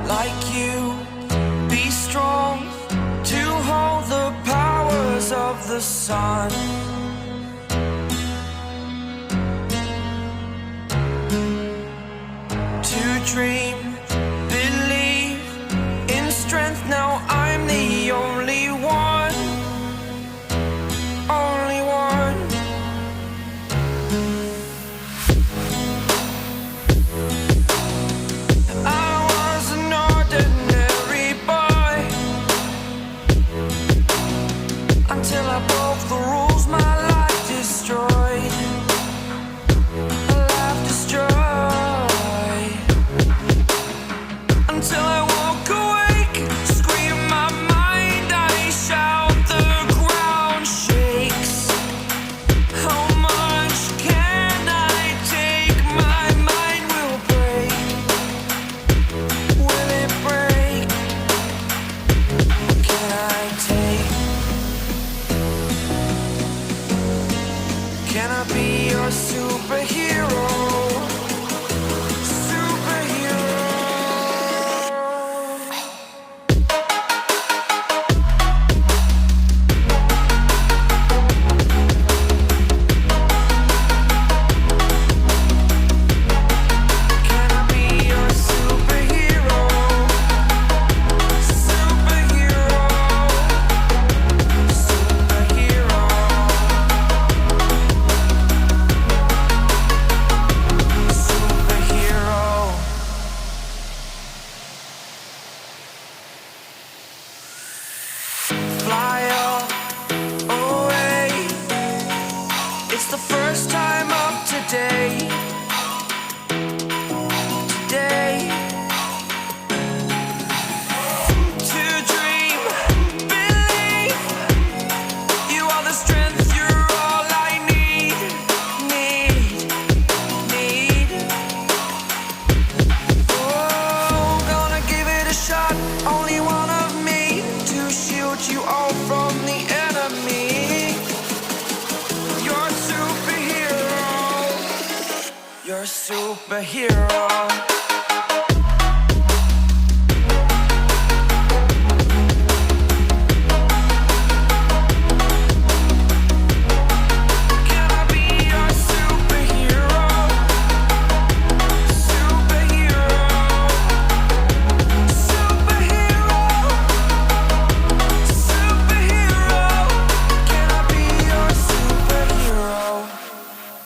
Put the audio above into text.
like you. Be strong to hold the powers of the sun. To dream, believe in strength. Now I'm the only one, only one. I was an ordinary boy until I broke the rules. My life destroyed, a life destroyed. Until I woke awake, scream my mind, I shout, the ground shakes. How much can I take? My mind will break. Will it break? Can I take? Can I be your superhero? Fly away. It's the first time of today. Today. To dream, believe. You are the strength, you're all I need. Oh, gonna give it a shot. Only one of me to shield you all from the enemy. You're a superhero. You're a superhero.